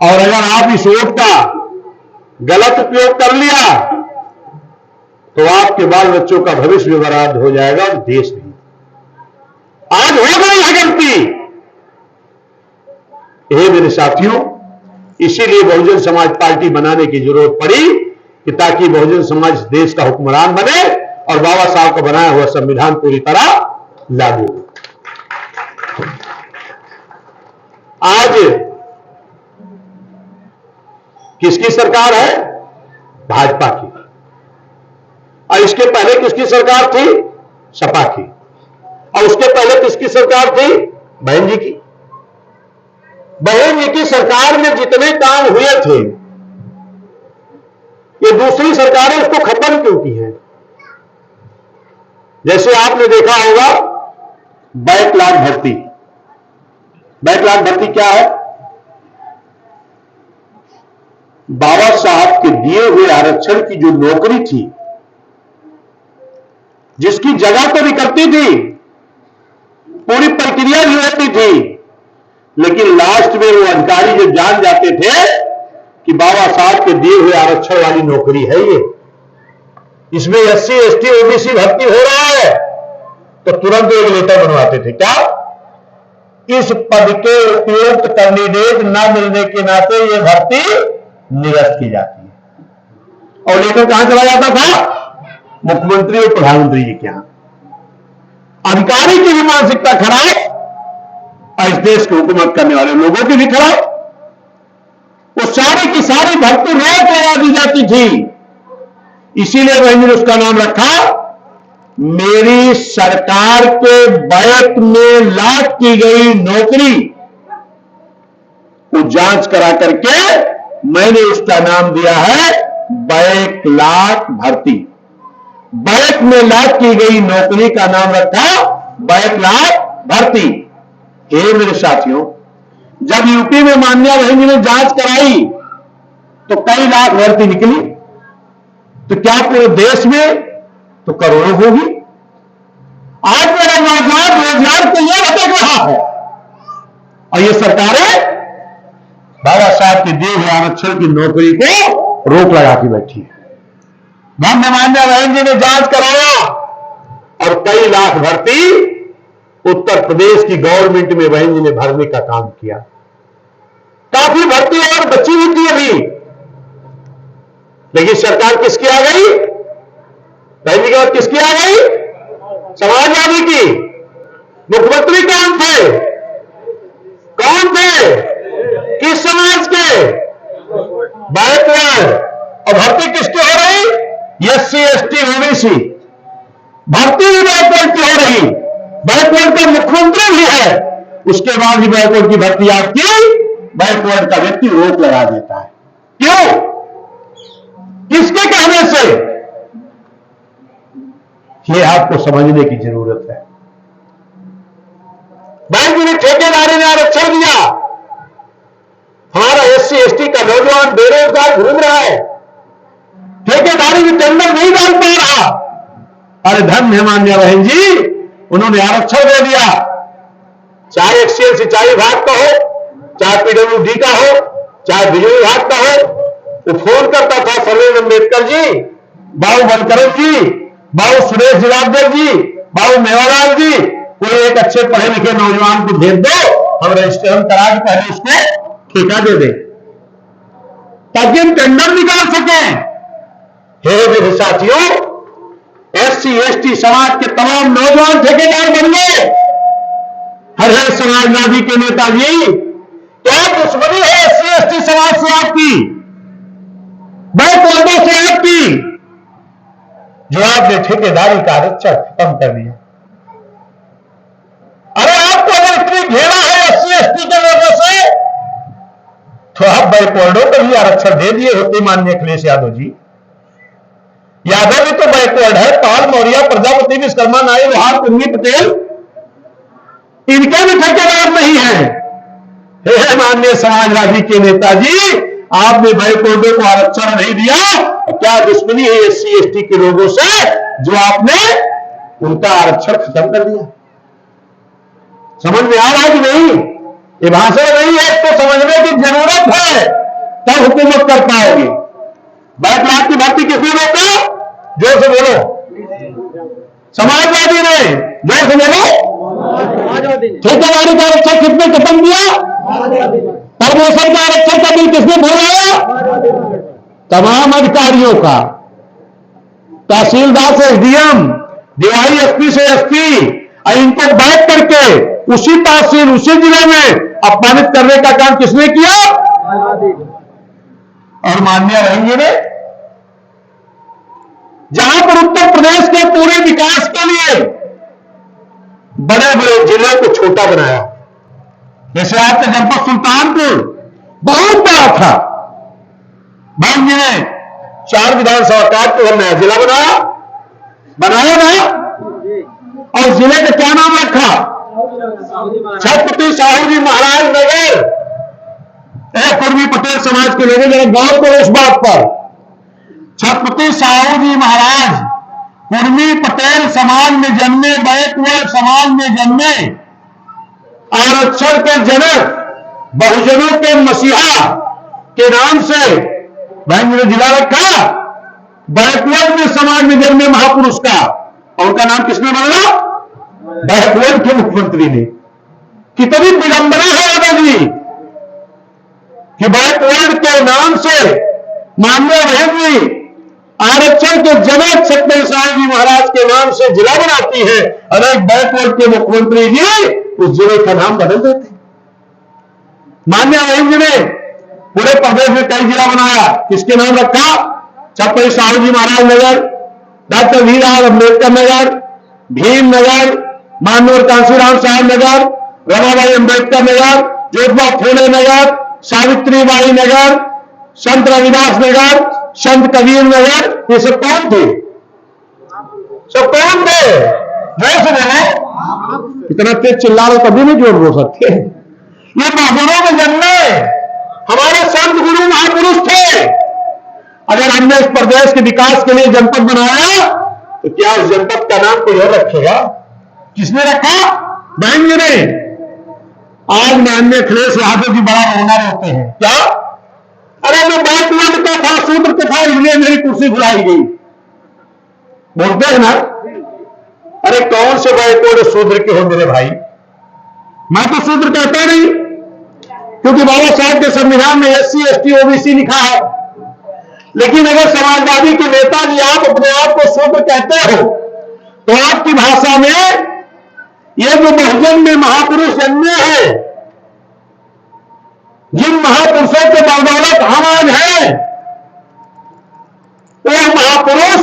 और अगर आप इस वोट का गलत उपयोग कर लिया तो आपके बाल बच्चों का भविष्य भी बर्बाद हो जाएगा और देश भी। आज हो गई है गलती। ये मेरे साथियों, इसीलिए बहुजन समाज पार्टी बनाने की जरूरत पड़ी कि ताकि बहुजन समाज देश का हुक्मरान बने और बाबा साहब का बनाया हुआ संविधान पूरी तरह लागू हो। आज किसकी सरकार है? भाजपा की। और इसके पहले किसकी सरकार थी? सपा की। और उसके पहले किसकी सरकार थी? बहन जी की। बहन जी की सरकार में जितने काम हुए थे ये दूसरी सरकारें उसको खत्म क्यों की हैं? जैसे आपने देखा होगा बैकलॉग भर्ती। बैकलॉग भर्ती क्या है? बाबा साहब के दिए हुए आरक्षण की जो नौकरी थी, जिसकी जगह तो निकलती थी, पूरी प्रक्रिया भी होती थी, लेकिन लास्ट में वो अधिकारी जब जान जाते थे कि बाबा साहब के दिए हुए आरक्षण वाली नौकरी है ये, इसमें SC ST OBC भर्ती हो रहा है, तो तुरंत एक लेटर बनवाते थे। क्या? इस पद के उपयुक्त कैंडिडेट न मिलने के नाते ये भर्ती निरस्त की जाती है। और लेटर कहां चला जाता था? मुख्यमंत्री और प्रधानमंत्री जी के यहां। अधिकारी की भी मानसिकता खराब और इस देश की हुकूमत करने वाले लोगों की भी खराब। वो सारी की सारी भर्ती रोक लगा दी जाती थी। इसीलिए मैंने उसका नाम रखा मेरी सरकार के बैक में लॉक की गई नौकरी को जांच करा करके मैंने उसका नाम दिया है बैकलॉग भर्ती। बैक में लॉक की गई नौकरी का नाम रखा बैकलॉग भर्ती। हे मेरे साथियों, जब यूपी में मान्या बहन जी ने जांच कराई तो कई लाख भर्ती निकली, तो क्या पूरे देश में तो करोड़ों होगी। आज मेरा नौजवान रोजगार को यह भटक रहा है और ये सरकारें बाबा साहब के दिए हुए आरक्षण की नौकरी को रोक लगा के बैठी है। मान्य बहन जी ने जांच कराया और कई लाख भर्ती उत्तर प्रदेश की गवर्नमेंट में बहन जी ने भरने का काम किया। काफी भर्ती और बची हुई थी अभी, लेकिन सरकार किसकी आ गई? बहन जी के बाद किसकी आ गई? समाजवादी की। मुख्यमंत्री कौन थे? कौन थे? किस समाज के? बैकवर्ड। और भर्ती किसकी हो रही? SC ST OBC भर्ती भी बैकवर्ड की हो रही। बैकवर्ड का मुख्यमंत्री भी है, उसके बाद भी बैकवर्ड की भर्ती आपकी बैकवर्ड का व्यक्ति रोक लगा देता है। क्यों? किसके कहने से? यह आपको समझने की जरूरत है। बैंक ने ठेकेदारी ने आरक्षण दिया, हमारा SC ST का नौजवान बेरोजगार घूम रहा है, ठेकेदारी में टेंडर नहीं डाल पा रहा। अरे धन्य है मान्य बहन जी, उन्होंने आरक्षण दे दिया। चाहे HCL सिंचाई विभाग का हो, चाहे PWD का हो, चाहे बिजली विभाग का हो। वो फोन करता था सरदार अम्बेडकर जी, बाबू बनकरन जी, बाबू सुरेश जिलाधर जी, बाबू मेवालाल जी, कोई एक अच्छे पढ़े लिखे नौजवान को भेज दो, हम रजिस्ट्रेशन करा के पहले उसको ठेका दे दे ताकि हम टेंडर निकाल सकें। हे मेरे साथियों, SC ST समाज के तमाम नौजवान ठेकेदार बन गए। हर समाजवादी के नेताजी, क्या दुश्मनी है SC ST समाज से आपकी, बैकवर्डों से आपकी, जो आपने ठेकेदारी का आरक्षण खत्म कर दिया? अरे आपको अगर इतनी घेरा है SC ST के लोगों से, तो आप बैकवर्डों को भी आरक्षण दे दिए होते माननीय अखिलेश यादव जी। यादव भी तो बैकवर्ड है, पाल, मौर्य, प्रजापति, विश्वकर्मा, नाई, लोहार, कुंगी, पटेल, इनके भी ठेकेदार नहीं है। माननीय समाजवादी के नेताजी, आपने बैकवर्डों को आरक्षण नहीं दिया, क्या दुश्मनी है SC ST के लोगों से जो आपने उनका आरक्षण खत्म कर दिया? समझ में आ रहा है कि नहीं? ये भाषण नहीं है, तो समझने की जरूरत है। तब हुकूमत कर पाओगे। बैकलाट की भर्ती किसने रोका? जोर से बोलो। समाजवादी ने। जोर से बोलो। ठेकेदारी का आरक्षण किसने खत्म किया? प्रमोशन का आरक्षण का बिल किसने भरवाया? तमाम अधिकारियों का, तहसीलदार से एसडीएम, डिवाई एसपी से एसपी, इनको बैठ करके उसी तहसील उसी जिले में अपमानित करने का काम किसने किया? और माननीय रहेंगे ने जहां पर उत्तर प्रदेश के पूरे विकास के लिए बड़े बड़े जिलों को छोटा बनाया। जैसे आपका जनपद सुल्तानपुर बहुत बड़ा था, भाई जी ने 4 विधानसभा काट के नया जिला बनाया ना। और जिले का क्या नाम रखा? छत्रपति साहू जी महाराज नगर। कुर्मी पटेल समाज के लोगों जरा गौर करो इस बात पर। छत्रपति साहू जी महाराज कुर्मी पटेल समाज में जन्मे, बैकवर्ड समाज में जन्मे, आरक्षण के जनक, बहुजनों के मसीहा के नाम से बहन ने जिला रखा। बैकवर्ड में समाज में जन्मे महापुरुष का, और उनका नाम किसने बदला? बैकवर्ड के मुख्यमंत्री ने। कितनी विडंबना है यादव जी कि बैकवर्ड के नाम से माननीय बहन जी आरक्षण के जनक छत्रपति साहू जी महाराज के नाम से जिला बनाती है, और एक बैकवर्ड के मुख्यमंत्री जी उस जिले का नाम बदल देते। माननीय बहन जी ने पूरे प्रदेश में कई जिला बनाया, किसके नाम रखा? छत्रपति साहू जी महाराज नगर, डॉक्टर भीमराव अम्बेडकर नगर, भीम नगर, माननीय कांशीराम साहब नगर, रमाबाई अम्बेडकर नगर, ज्योतिबा फूले नगर, सावित्रीबाई नगर, संत रविदास नगर, संत कबीर नगर। ये सब कौन थे? सब कौन थे? जोर से बोलो। इतना तेज चिल्ला रहे कभी नहीं जोर बोल सकते। ये महापुरुषों में जन्मे हमारे संत गुरु महापुरुष थे। अगर हमने इस प्रदेश के विकास के लिए जनपद बनाया तो क्या उस जनपद का नाम कोई और रखेगा? किसने रखा? बहन जी ने। आज माननीय अखिलेश यादव जी बड़ा रोना रोते हैं। क्या? अरे मैं बैकवर्ड का था, शूद्र का था, इसलिए मेरी कुर्सी बुलाई गई। बोलते हैं ना, अरे कौन से बैकवर्ड शूद्र के हो मेरे भाई? मैं तो शूद्र कहता नहीं, क्योंकि बाबा साहब के संविधान में SC ST OBC लिखा है। लेकिन अगर समाजवादी के नेता जी आप अपने आप को शूद्र कहते हो तो आपकी भाषा में ये जो बहुजन में महापुरुष जन्मे हैं, जिन महापुरुषों के बदौलत हम आज हैं, वो महापुरुष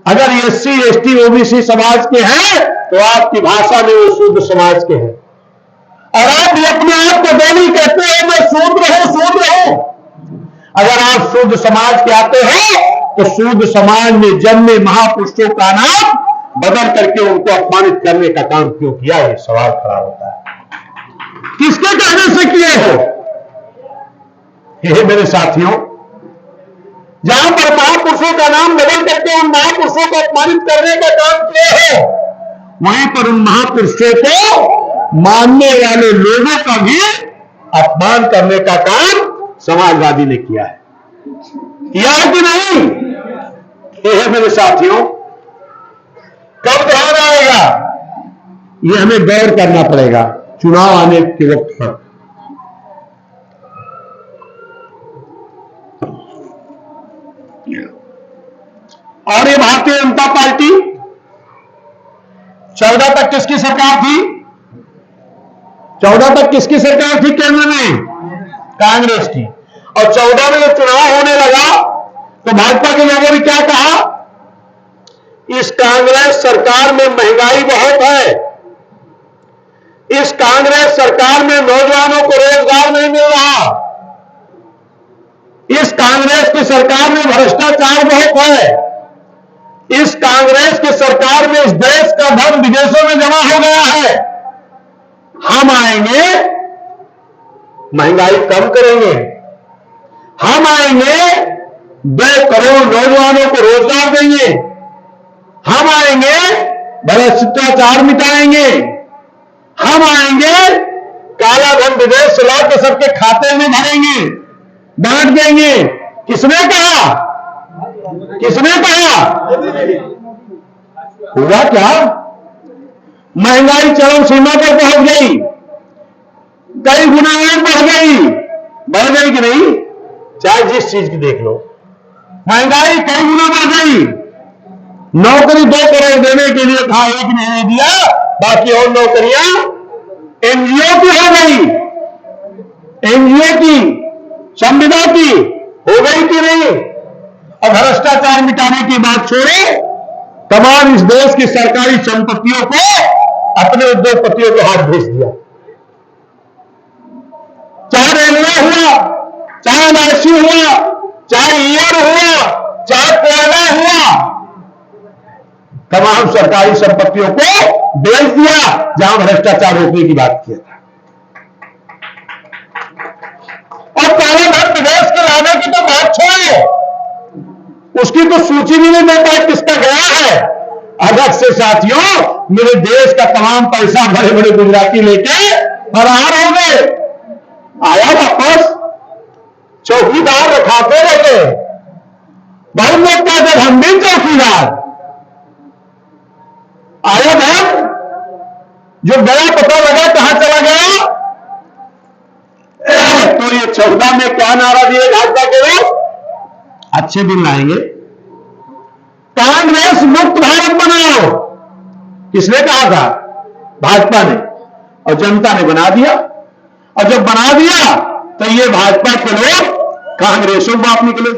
अगर SC ST OBC समाज के हैं तो आपकी भाषा में वो शूद्र समाज के हैं। और आप भी अपने आप को डेली कहते हैं मैं शूद्र हूं, शूद्र हूं। अगर आप शूद्र समाज के आते हैं तो शूद्र समाज में जन्मे महापुरुषों का नाम बदल करके उनको अपमानित करने का काम क्यों किया? है सवाल खड़ा होता है। किसके कहने से किए हो? ये मेरे साथियों, जहां पर महापुरुषों का नाम बदल करके उन महापुरुषों को अपमानित करने का काम किए हो, वहीं पर उन महापुरुषों को मानने वाले लोगों का भी अपमान करने का काम समाजवादी ने किया है। किया है कि नहीं? ये है मेरे साथियों। कब ध्यान आएगा? ये हमें गौर करना पड़ेगा चुनाव आने के वक्त पर। और ये भारतीय जनता पार्टी 14 तक किसकी सरकार थी? 14 तक किसकी सरकार थी केंद्र में? कांग्रेस की। और 14 में जब चुनाव होने लगा तो भाजपा के लोगों ने क्या कहा? इस कांग्रेस सरकार में महंगाई बहुत है, इस कांग्रेस सरकार में नौजवानों को रोजगार नहीं मिल रहा, इस कांग्रेस की सरकार में भ्रष्टाचार बहुत है, इस कांग्रेस की सरकार में इस देश का धन विदेशों में जमा हो गया है। हम आएंगे, महंगाई कम करेंगे, हम आएंगे 2 करोड़ नौजवानों को रोजगार देंगे, हम आएंगे भ्रष्टाचार मिटाएंगे, हम आएंगे काला धन विदेश से लाकर सबके खाते में भरेंगे, बांट देंगे। किसने कहा? किसने कहा? हुआ क्या? महंगाई चरम सीमा पर पहुंच गई, कई गुना बढ़ गई। बढ़ गई कि नहीं? चाहे जिस चीज की देख लो, महंगाई कई गुना बढ़ गई। नौकरी 2 करोड़ देने के लिए था, एक ने नहीं दिया, बाकी और नौकरियां एनजीओ की हो गई। एनजीओ की, संविदा की हो गई कि नहीं? अब भ्रष्टाचार मिटाने की बात छोड़े, तमाम इस देश की सरकारी संपत्तियों को अपने उद्योगपतियों के हाथ भेज दिया। चाहे रेलवे हुआ, चाहे एलआईसी हुआ, चाहे ईयर हुआ, चाहे कोयला हुआ, तमाम सरकारी संपत्तियों को बेच दिया जहां भ्रष्टाचार रोकने की बात किया था। और काला धन विदेश के लाने की तो बात छोड़ो, उसकी तो सूची भी नहीं दे पाए किसका गया है। अलग से साथियों, मेरे देश का तमाम पैसा बड़े बड़े गुजराती लेके फरार हो गए। आया वापस, चौकीदार रखाते रहते, बहुत लोग कहते हम भी चौकीदार। आया धन जो गया पता लगा कहां चला गया। तो ये 14 में क्या नारा दिए भाजपा के लोग? अच्छे दिन लाएंगे, कांग्रेस मुक्त भारत बनाओ। किसने कहा था? भाजपा ने, और जनता ने बना दिया। और जब बना दिया तो ये भाजपा के लोग कांग्रेसों को बाप निकले,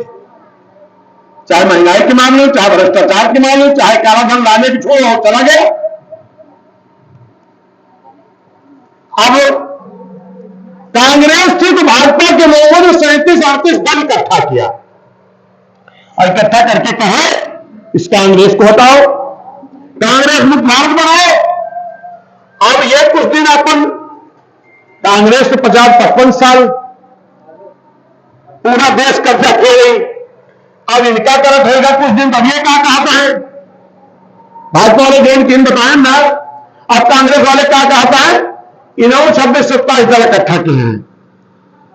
चाहे महंगाई के मामले, चाहे भ्रष्टाचार के मामले, चाहे कालाधन लाने की छोड़ो, चला गया। अब कांग्रेस थी तो भाजपा के लोगों ने 37-38 दल इकट्ठा किया और इकट्ठा करके कहा इस कांग्रेस को हटाओ, कांग्रेस मुक्त भारत बनाओ। अब ये कुछ दिन अपन कांग्रेस के 50-55 साल पूरा देश कब्जा कर रही, अब इनका तरफ होगा कुछ दिन, तब ये क्या कहता है? भाजपा वाले दिन 3 बताए ना, अब कांग्रेस वाले क्या कहता है? इन्होंने 26-27 दल इकट्ठा किए हैं।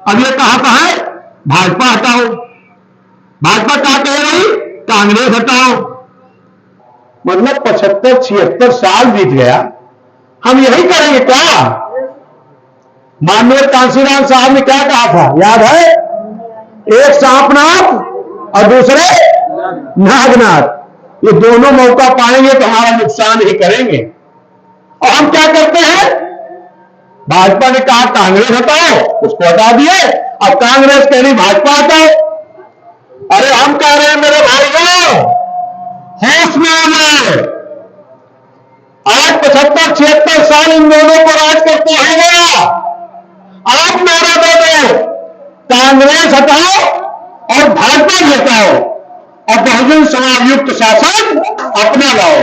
अब ये कहता है भाजपा हटाओ। भाजपा क्या कह रही? कांग्रेस हटाओ। मतलब 75-76 साल बीत गया, हम यही करेंगे क्या? माननीय कांशीराम साहब ने क्या कहा था, याद है? एक सांपनाथ और दूसरे नागनाथ, ये दोनों मौका पाएंगे तो हमारा नुकसान ही करेंगे। और हम क्या करते हैं? भाजपा ने कहा कांग्रेस हटाओ, उसको हटा दिए। अब कांग्रेस कह रही भाजपा हटाओ। अरे हम कह रहे हैं मेरे भाइयों, होश में आ जाए। आज 75-76 साल इन दोनों को राज करते हो गया। आप नारा दे दो, कांग्रेस हटाओ और भाजपा हटाओ और बहुजन समाज युक्त शासन अपना लाओ।